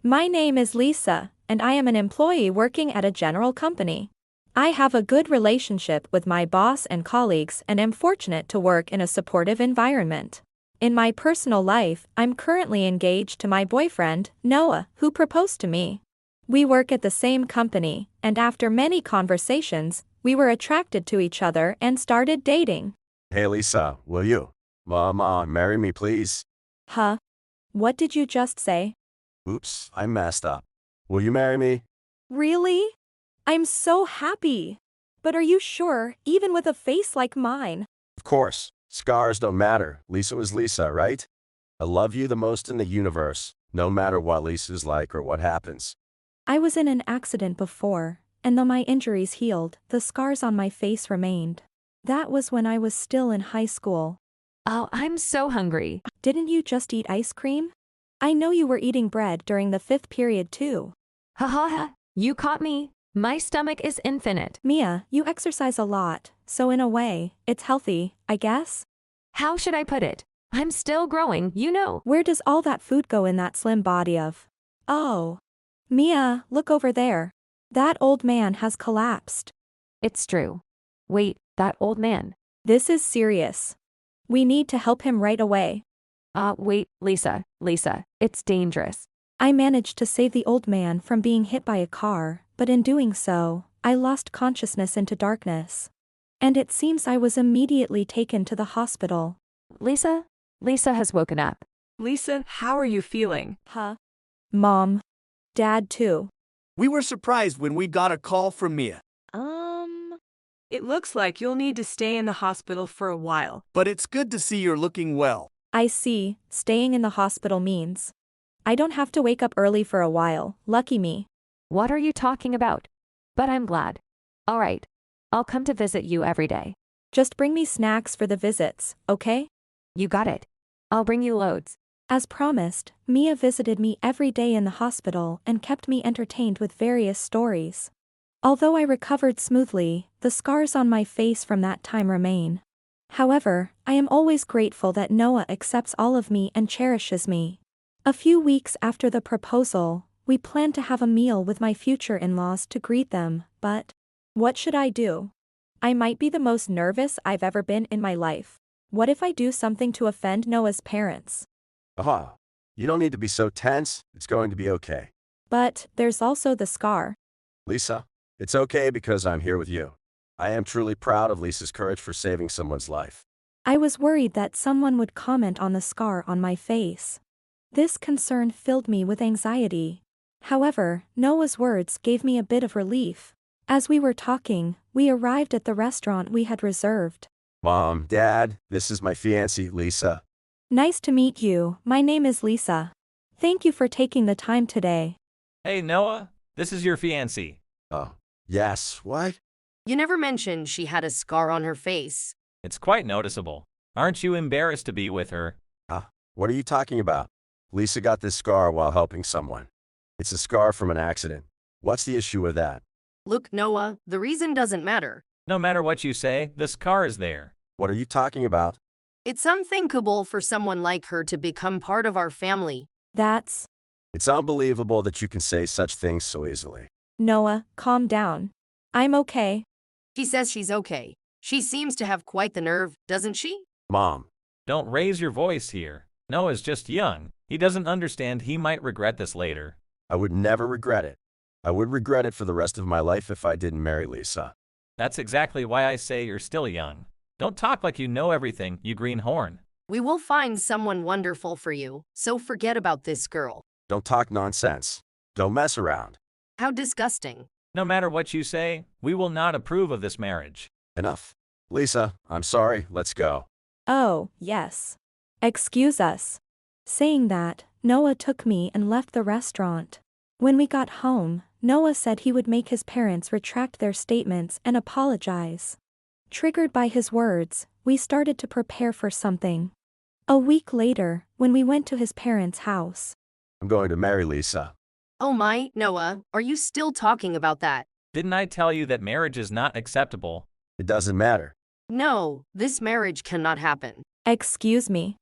My name is Lisa, and I am an employee working at a general company. I have a good relationship with my boss and colleagues and am fortunate to work in a supportive environment. In my personal life, I'm currently engaged to my boyfriend, Noah, who proposed to me. We work at the same company, and after many conversations, we were attracted to each other and started dating. Hey Lisa, will you? Mama, marry me please? Huh? What did you just say? Oops, I messed up. Will you marry me? Really? I'm so happy. But are you sure, even with a face like mine? Of course. Scars don't matter. Lisa was Lisa, right? I love you the most in the universe, no matter what Lisa's like or what happens. I was in an accident before, and though my injuries healed, the scars on my face remained. That was when I was still in high school. Oh, I'm so hungry. Didn't you just eat ice cream? I know you were eating bread during the fifth period too. Ha ha ha, you caught me. My stomach is infinite. Mia, you exercise a lot, so in a way, it's healthy, I guess? How should I put it? I'm still growing, you know. Where does all that food go in that slim body of? Oh. Mia, look over there. That old man has collapsed. It's true. Wait, that old man. This is serious. We need to help him right away. Wait, Lisa, it's dangerous. I managed to save the old man from being hit by a car, but in doing so, I lost consciousness into darkness. And it seems I was immediately taken to the hospital. Lisa has woken up. Lisa, how are you feeling? Huh? Mom. Dad too. We were surprised when we got a call from Mia, It looks like you'll need to stay in the hospital for a while. but it's good to see you're looking well. I see, staying in the hospital means I don't have to wake up early for a while, lucky me. What are you talking about? But I'm glad. All right. I'll come to visit you every day. Just bring me snacks for the visits, okay? You got it. I'll bring you loads. As promised, Mia visited me every day in the hospital and kept me entertained with various stories. Although I recovered smoothly, the scars on my face from that time remain. However, I am always grateful that Noah accepts all of me and cherishes me. A few weeks after the proposal, we planned to have a meal with my future in-laws to greet them, but what should I do? I might be the most nervous I've ever been in my life. What if I do something to offend Noah's parents? Aha. You don't need to be so tense. It's going to be okay. But there's also the scar. Lisa, it's okay because I'm here with you. I am truly proud of Lisa's courage for saving someone's life. I was worried that someone would comment on the scar on my face. This concern filled me with anxiety. However, Noah's words gave me a bit of relief. As we were talking, we arrived at the restaurant we had reserved. Mom, Dad, this is my fiancée, Lisa. Nice to meet you, my name is Lisa. Thank you for taking the time today. Hey, Noah, this is your fiancée. Oh, yes, what? You never mentioned she had a scar on her face. It's quite noticeable. Aren't you embarrassed to be with her? What are you talking about? Lisa got this scar while helping someone. It's a scar from an accident. What's the issue with that? Look, Noah, the reason doesn't matter. No matter what you say, the scar is there. What are you talking about? It's unthinkable for someone like her to become part of our family. That's… It's unbelievable that you can say such things so easily. Noah, calm down. I'm okay. She says she's okay. She seems to have quite the nerve, doesn't she? Mom, Don't raise your voice here. Noah's just young. He doesn't understand he might regret this later. I would never regret it. I would regret it for the rest of my life if I didn't marry Lisa. That's exactly why I say you're still young. Don't talk like you know everything, you greenhorn. We will find someone wonderful for you, so forget about this girl. Don't talk nonsense. Don't mess around. How disgusting. No matter what you say, we will not approve of this marriage. Enough. Lisa, I'm sorry, let's go. Oh, yes. Excuse us. Saying that, Noah took me and left the restaurant. When we got home, Noah said he would make his parents retract their statements and apologize. Triggered by his words, we started to prepare for something. A week later, when we went to his parents' house. I'm going to marry Lisa. Oh my, Noah, are you still talking about that? Didn't I tell you that marriage is not acceptable? It doesn't matter. No, this marriage cannot happen. Excuse me.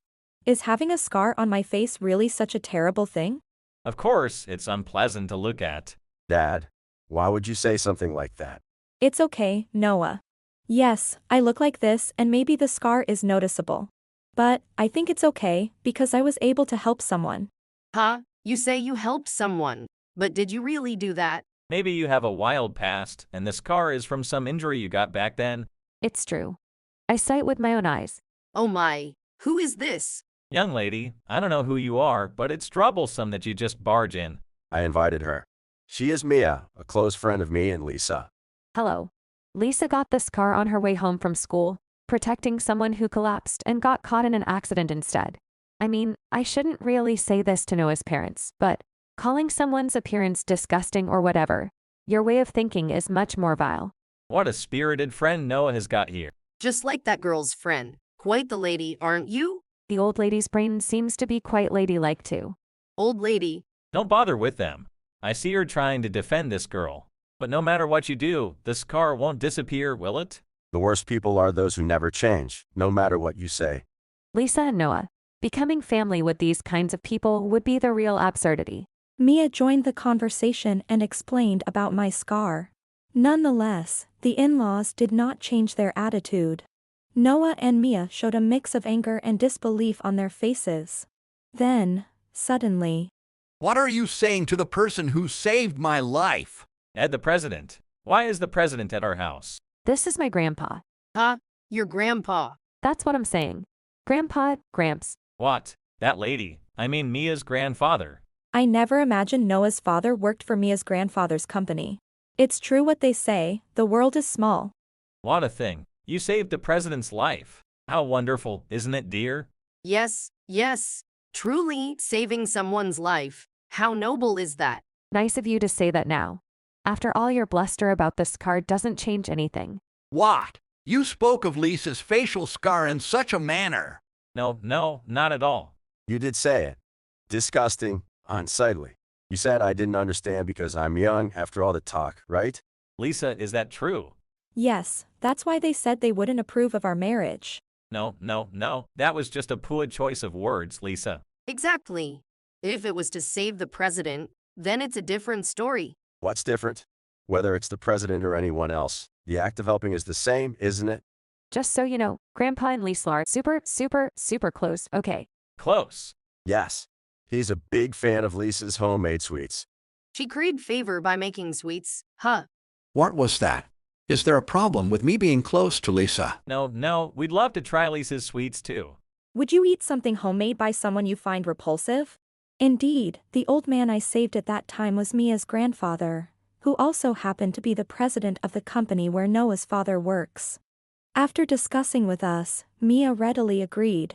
Is having a scar on my face really such a terrible thing? Of course, it's unpleasant to look at. Dad, why would you say something like that? It's okay, Noah. Yes, I look like this and maybe the scar is noticeable. But I think it's okay because I was able to help someone. Huh? You say you helped someone, but did you really do that? Maybe you have a wild past, and the scar is from some injury you got back then. It's true. I saw it with my own eyes. Oh my, who is this? Young lady, I don't know who you are, but it's troublesome that you just barge in. I invited her. She is Mia, a close friend of me and Lisa. Hello. Lisa got the scar on her way home from school, protecting someone who collapsed and got caught in an accident instead. I mean, I shouldn't really say this to Noah's parents, but calling someone's appearance disgusting or whatever, your way of thinking is much more vile. What a spirited friend Noah has got here. Just like that girl's friend. Quite the lady, aren't you? The old lady's brain seems to be quite ladylike too. Old lady. Don't bother with them. I see you're trying to defend this girl. But no matter what you do, the scar won't disappear, will it? The worst people are those who never change, no matter what you say. Lisa and Noah, becoming family with these kinds of people would be the real absurdity. Mia joined the conversation and explained about my scar. Nonetheless, the in-laws did not change their attitude. Noah and Mia showed a mix of anger and disbelief on their faces. Then, suddenly, What are you saying to the person who saved my life? Ed the president. Why is the president at our house? This is my grandpa. Huh? Your grandpa. That's what I'm saying. Grandpa, Gramps. What? That lady. I mean Mia's grandfather. I never imagined Noah's father worked for Mia's grandfather's company. It's true what they say, the world is small. What a thing. You saved the president's life. How wonderful, isn't it, dear? Yes, yes. Truly, saving someone's life. How noble is that? Nice of you to say that now. After all your bluster about the scar doesn't change anything. What? You spoke of Lisa's facial scar in such a manner. No, not at all. You did say it. Disgusting, unsightly. You said I didn't understand because I'm young after all the talk, right? Lisa, is that true? Yes, that's why they said they wouldn't approve of our marriage. No. That was just a poor choice of words, Lisa. Exactly. If it was to save the president, then it's a different story. What's different? Whether it's the president or anyone else, the act of helping is the same, isn't it? Just so you know, Grandpa and Lisa are super close, okay? Close. Yes. He's a big fan of Lisa's homemade sweets. She curried favor by making sweets, huh? What was that? Is there a problem with me being close to Lisa? No, we'd love to try Lisa's sweets too. Would you eat something homemade by someone you find repulsive? Indeed, the old man I saved at that time was Mia's grandfather, who also happened to be the president of the company where Noah's father works. After discussing with us, Mia readily agreed.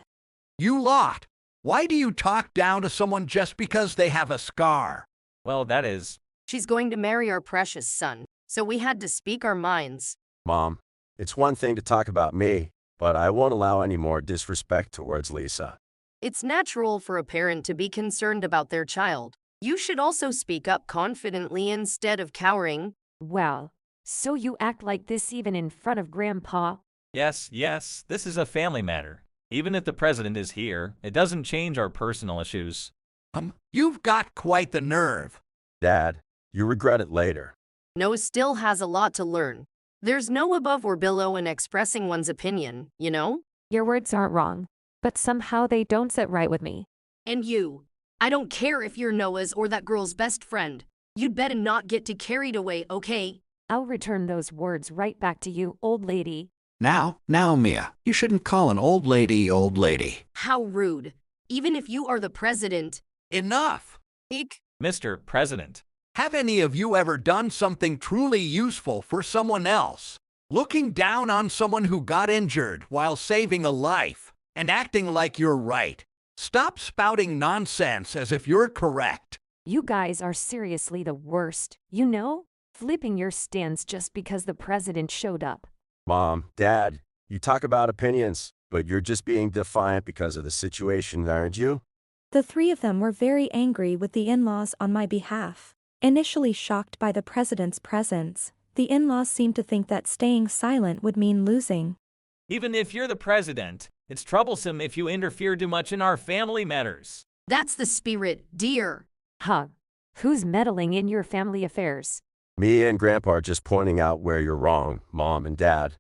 You lot! Why do you talk down to someone just because they have a scar? Well, that is... She's going to marry our precious son, so we had to speak our minds. Mom, it's one thing to talk about me, but I won't allow any more disrespect towards Lisa. It's natural for a parent to be concerned about their child. You should also speak up confidently instead of cowering. Well, so you act like this even in front of Grandpa? Yes, this is a family matter. Even if the president is here, it doesn't change our personal issues. You've got quite the nerve. Dad, you regret it later. Noah still has a lot to learn. There's no above or below in expressing one's opinion, you know? Your words aren't wrong, but somehow they don't sit right with me. And you. I don't care if you're Noah's or that girl's best friend. You'd better not get too carried away, okay? I'll return those words right back to you, old lady. Now, Mia, you shouldn't call an old lady old lady. How rude. Even if you are the president. Enough. Eek. Mr. President. Have any of you ever done something truly useful for someone else? Looking down on someone who got injured while saving a life and acting like you're right. Stop spouting nonsense as if you're correct. You guys are seriously the worst, you know? Flipping your stance just because the president showed up. Mom, Dad, you talk about opinions, but you're just being defiant because of the situation, aren't you? The three of them were very angry with the in-laws on my behalf. Initially shocked by the president's presence, the in-laws seemed to think that staying silent would mean losing. Even if you're the president, it's troublesome if you interfere too much in our family matters. That's the spirit, dear. Huh. Who's meddling in your family affairs? Me and Grandpa are just pointing out where you're wrong, Mom and Dad.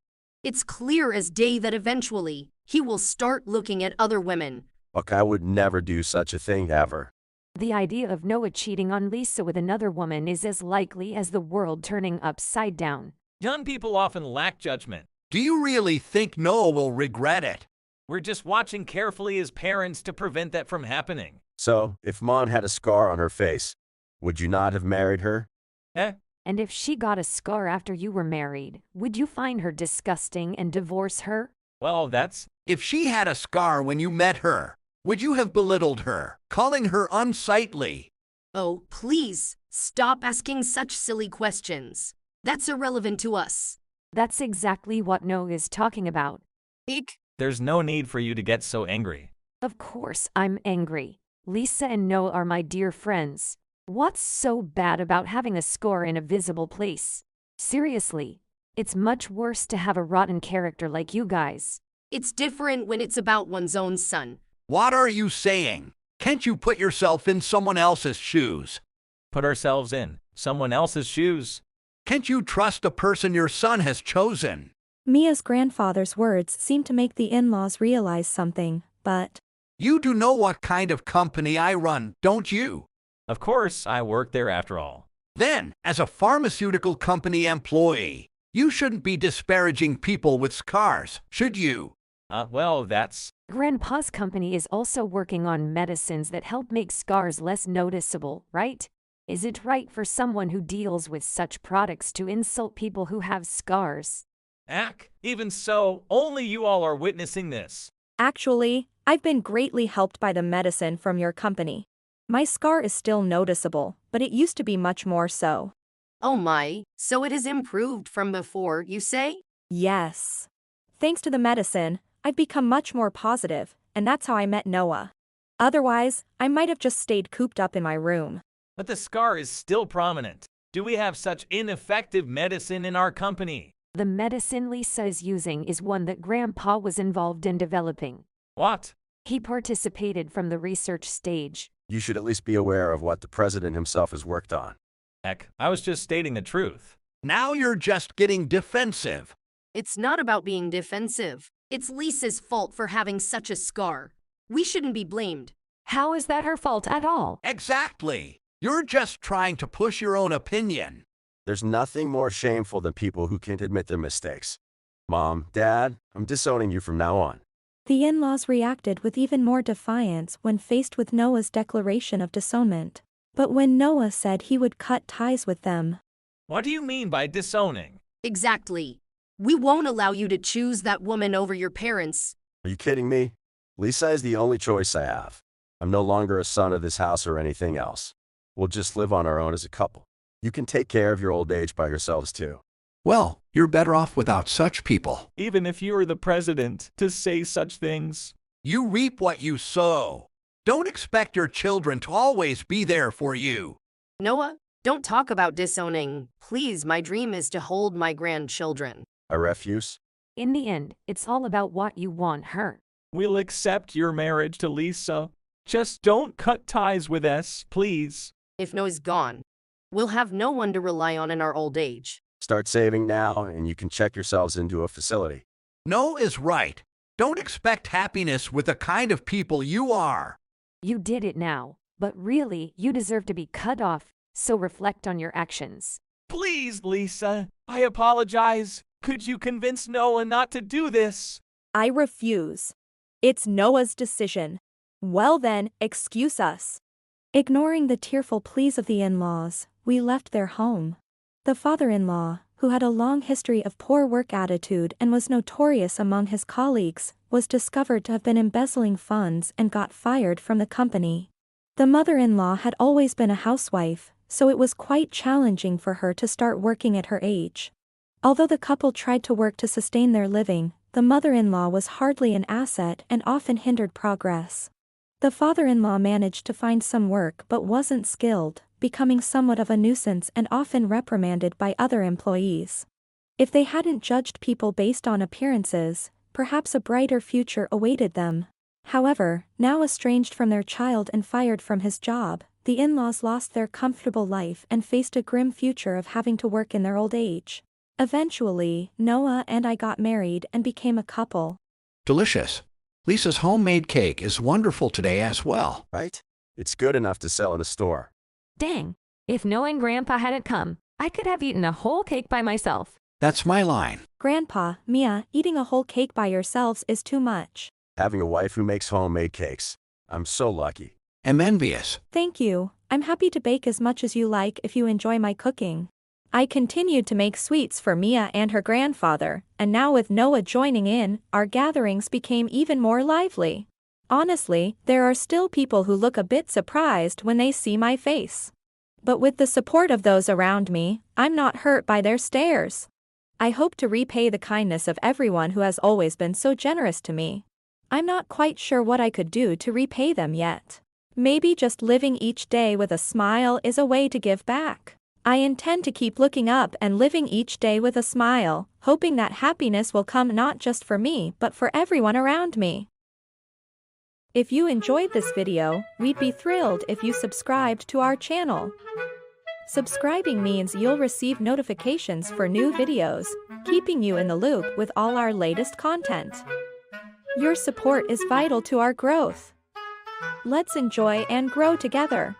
It's clear as day that eventually, he will start looking at other women. Look, I would never do such a thing ever. The idea of Noah cheating on Lisa with another woman is as likely as the world turning upside down. Young people often lack judgment. Do you really think Noah will regret it? We're just watching carefully as parents to prevent that from happening. So, if Mom had a scar on her face, would you not have married her? And if she got a scar after you were married, would you find her disgusting and divorce her? Well, that's... If she had a scar when you met her, would you have belittled her, calling her unsightly? Oh, please, stop asking such silly questions. That's irrelevant to us. That's exactly what Noah is talking about. Eek. There's no need for you to get so angry. Of course I'm angry. Lisa and Noah are my dear friends. What's so bad about having a scar in a visible place? Seriously, it's much worse to have a rotten character like you guys. It's different when it's about one's own son. What are you saying? Can't you put yourself in someone else's shoes? Put ourselves in someone else's shoes. Can't you trust a person your son has chosen? Mia's grandfather's words seemed to make the in-laws realize something, but You do know what kind of company I run, don't you? Of course, I work there after all. Then, as a pharmaceutical company employee, you shouldn't be disparaging people with scars, should you? Well, that's... Grandpa's company is also working on medicines that help make scars less noticeable, right? Is it right for someone who deals with such products to insult people who have scars? Even so, only you all are witnessing this. actually, I've been greatly helped by the medicine from your company. My scar is still noticeable, but it used to be much more so. Oh my, so it has improved from before, you say? Yes. Thanks to the medicine, I've become much more positive, and that's how I met Noah. Otherwise, I might have just stayed cooped up in my room. But the scar is still prominent. Do we have such ineffective medicine in our company? The medicine Lisa is using is one that Grandpa was involved in developing. What? He participated from the research stage. You should at least be aware of what the president himself has worked on. I was just stating the truth. Now you're just getting defensive. It's not about being defensive. It's Lisa's fault for having such a scar. We shouldn't be blamed. How is that her fault at all? Exactly. You're just trying to push your own opinion. There's nothing more shameful than people who can't admit their mistakes. Mom, Dad, I'm disowning you from now on. The in-laws reacted with even more defiance when faced with Noah's declaration of disownment. But when Noah said he would cut ties with them. What do you mean by disowning? Exactly. We won't allow you to choose that woman over your parents. Are you kidding me? Lisa is the only choice I have. I'm no longer a son of this house or anything else. We'll just live on our own as a couple. You can take care of your old age by yourselves too. Well, you're better off without such people. Even if you were the president, to say such things. You reap what you sow. Don't expect your children to always be there for you. Noah, don't talk about disowning. Please, my dream is to hold my grandchildren. I refuse. In the end, it's all about what you want her. We'll accept your marriage to Lisa. Just don't cut ties with us, please. If Noah's gone, we'll have no one to rely on in our old age. Start saving now and you can check yourselves into a facility. No is right. Don't expect happiness with the kind of people you are. You did it now, but really, you deserve to be cut off, so reflect on your actions. Please, Lisa. I apologize. Could you convince Noah not to do this? I refuse. It's Noah's decision. Well then, excuse us. Ignoring the tearful pleas of the in-laws, we left their home. The father-in-law, who had a long history of poor work attitude and was notorious among his colleagues, was discovered to have been embezzling funds and got fired from the company. The mother-in-law had always been a housewife, so it was quite challenging for her to start working at her age. Although the couple tried to work to sustain their living, the mother-in-law was hardly an asset and often hindered progress. The father-in-law managed to find some work but wasn't skilled, becoming somewhat of a nuisance and often reprimanded by other employees. If they hadn't judged people based on appearances, perhaps a brighter future awaited them. However, now estranged from their child and fired from his job, The in-laws lost their comfortable life and faced a grim future of having to work in their old age. Eventually, Noah and I got married and became a couple. Delicious. Lisa's homemade cake is wonderful today as well. Right? It's good enough to sell in a store. Dang. If Noah and Grandpa hadn't come, I could have eaten a whole cake by myself. That's my line. Grandpa, Mia, eating a whole cake by yourselves is too much. Having a wife who makes homemade cakes. I'm so lucky. I'm envious. Thank you. I'm happy to bake as much as you like if you enjoy my cooking. I continued to make sweets for Mia and her grandfather, and now with Noah joining in, our gatherings became even more lively. Honestly, there are still people who look a bit surprised when they see my face. But with the support of those around me, I'm not hurt by their stares. I hope to repay the kindness of everyone who has always been so generous to me. I'm not quite sure what I could do to repay them yet. Maybe just living each day with a smile is a way to give back. I intend to keep looking up and living each day with a smile, hoping that happiness will come not just for me but for everyone around me. If you enjoyed this video, we'd be thrilled if you subscribed to our channel. Subscribing means you'll receive notifications for new videos, keeping you in the loop with all our latest content. Your support is vital to our growth. Let's enjoy and grow together.